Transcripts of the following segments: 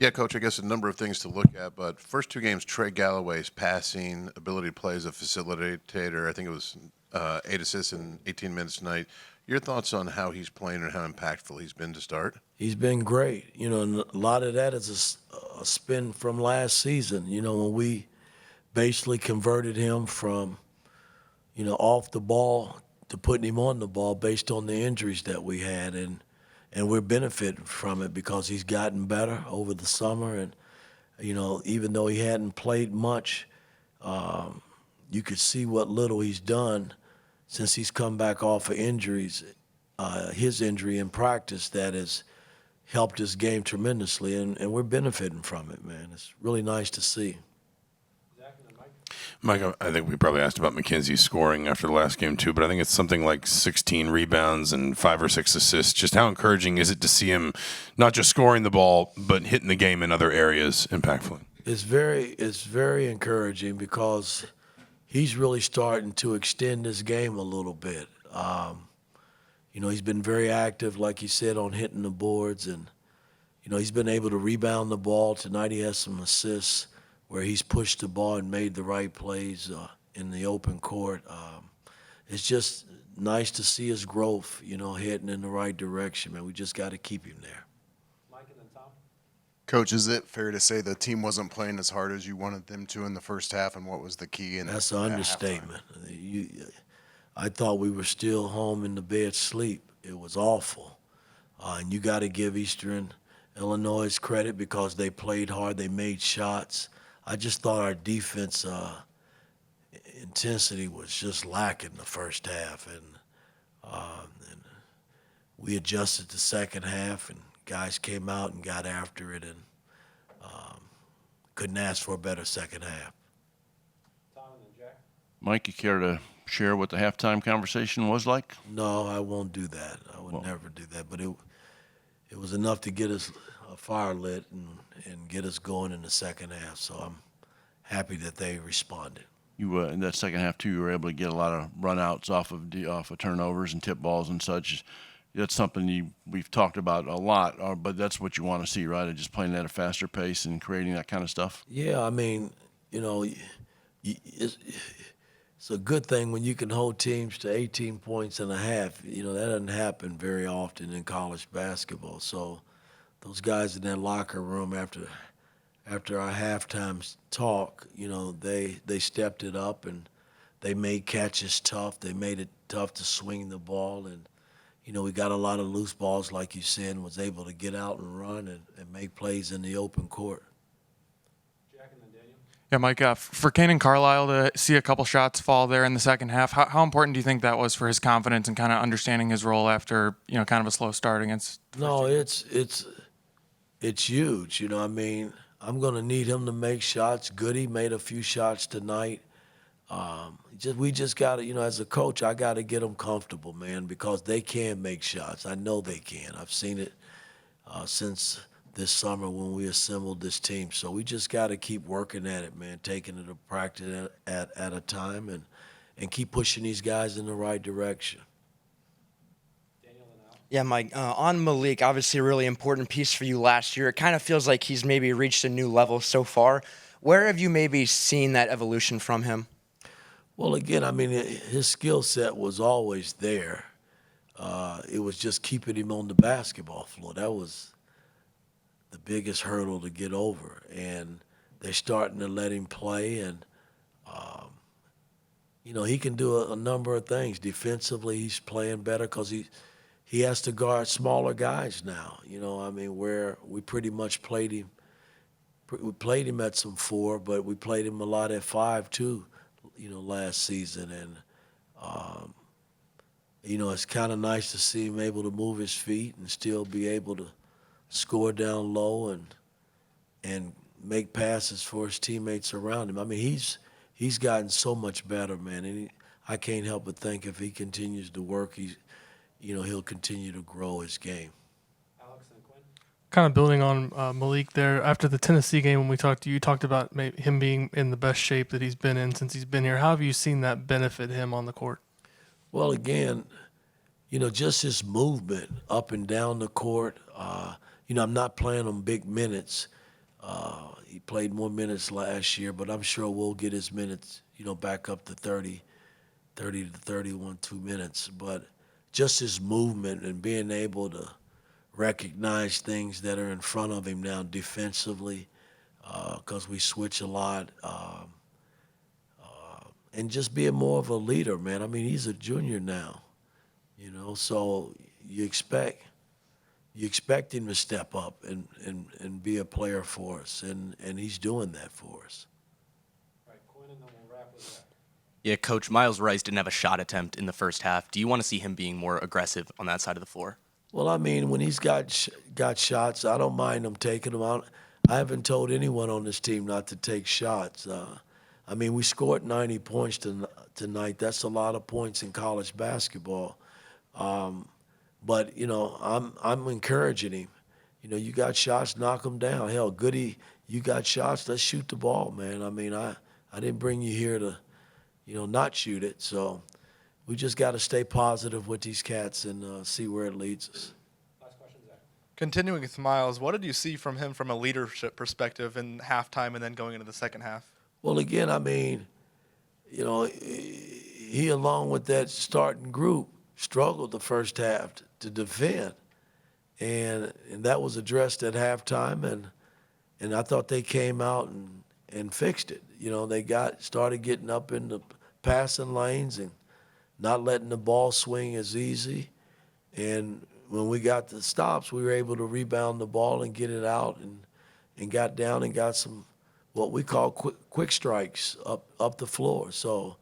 Yeah, Coach, I guess a number of things to look at, but first two games, Trey Galloway's passing ability to play as a facilitator. I think it was 8 assists in 18 minutes tonight. Your thoughts on how he's playing and how impactful he's been to start? He's been great. And a lot of that is a spin from last season. When we basically converted him from, off the ball to putting him on the ball based on the injuries that we had. And we're benefiting from it because he's gotten better over the summer. And, even though he hadn't played much, you could see what little he's done since he's come back off of injuries, his injury in practice that has helped his game tremendously, and we're benefiting from it, man. It's really nice to see. Mike, I think we probably asked about McKenzie's scoring after the last game too, but I think it's something like 16 rebounds and 5 or 6 assists. Just how encouraging is it to see him not just scoring the ball, but hitting the game in other areas impactfully? It's very encouraging because he's really starting to extend his game a little bit. He's been very active, like you said, on hitting the boards, and he's been able to rebound the ball. Tonight he has some assists where he's pushed the ball and made the right plays in the open court. It's just nice to see his growth, heading in the right direction, man. We just got to keep him there. Mike and then Tom. Coach, is it fair to say the team wasn't playing as hard as you wanted them to in the first half, and what was the key in That's an understatement. I thought we were still home in the bed sleep. It was awful. And you got to give Eastern Illinois credit because they played hard. They made shots. I just thought our defense intensity was just lacking the first half. And we adjusted the second half, and guys came out and got after it, and couldn't ask for a better second half. Tom and then Jack. Mike, you care to share what the halftime conversation was like? No, I won't do that. I would never do that. But it was enough to get us a fire lit and get us going in the second half. So I'm happy that they responded. You in that second half too, you were able to get a lot of runouts off of turnovers and tip balls and such. That's something we've talked about a lot, but that's what you want to see, right? Just playing at a faster pace and creating that kind of stuff. Yeah, I mean, it's a good thing when you can hold teams to 18 points and a half. That doesn't happen very often in college basketball. So those guys in that locker room after our halftime talk, they stepped it up and they made catches tough. They made it tough to swing the ball. And, we got a lot of loose balls, like you said, and was able to get out and run and make plays in the open court. Jack and then Daniel. Yeah, Mike, for Kanan Carlisle to see a couple shots fall there in the second half, how important do you think that was for his confidence and kind of understanding his role after, kind of a slow start against? No, it's huge. I mean, I'm going to need him to make shots. Goody made a few shots tonight. We just got to, as a coach, I got to get them comfortable, man, because they can make shots. I know they can. I've seen it since this summer when we assembled this team. So we just got to keep working at it, man, taking it to practice at a time and keep pushing these guys in the right direction. Yeah, Mike, on Malik, obviously a really important piece for you last year. It kind of feels like he's maybe reached a new level so far. Where have you maybe seen that evolution from him? Well, again, I mean, his skill set was always there. It was just keeping him on the basketball floor. That was the biggest hurdle to get over. And they're starting to let him play. And, he can do a number of things. Defensively, he's playing better because he has to guard smaller guys now. Where we pretty much played him. We played him at some 4, but we played him a lot at 5 too. Last season. And, it's kind of nice to see him able to move his feet and still be able to score down low and make passes for his teammates around him. I mean, he's gotten so much better, man. And I can't help but think if he continues to work, he'll continue to grow his game. Kind of building on Malik there, after the Tennessee game when we talked to you, talked about him being in the best shape that he's been in since he's been here. How have you seen that benefit him on the court? Well, again, just his movement up and down the court. I'm not playing him big minutes, He played more minutes last year, but I'm sure we'll get his minutes, back up to 30 to 31, 2 minutes. But just his movement and being able to recognize things that are in front of him now defensively, because we switch a lot, and just being more of a leader, man. I mean, he's a junior now, so you expect him to step up and be a player for us, and he's doing that for us. All right, Quinn, and then we'll wrap with that. Yeah, Coach, Miles Rice didn't have a shot attempt in the first half. Do you want to see him being more aggressive on that side of the floor? Well, I mean, when he's got shots, I don't mind him taking them out. I haven't told anyone on this team not to take shots. I mean, we scored 90 points tonight. That's a lot of points in college basketball. But I'm encouraging him. You got shots, knock them down. Hell, Goody, you got shots, let's shoot the ball, man. I mean, I didn't bring you here to, not shoot it. So we just got to stay positive with these cats and see where it leads us. Last question, Zach. Continuing with Miles, what did you see from him from a leadership perspective in halftime and then going into the second half? Well, again, I mean, he along with that starting group struggled the first half to defend, and that was addressed at halftime, and I thought they came out and fixed it. They started getting up in the passing lanes and not letting the ball swing as easy, and when we got the stops, we were able to rebound the ball and get it out and got down and got some what we call quick strikes up the floor. So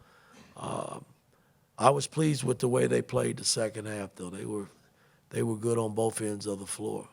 I was pleased with the way they played the second half, though. They were good on both ends of the floor.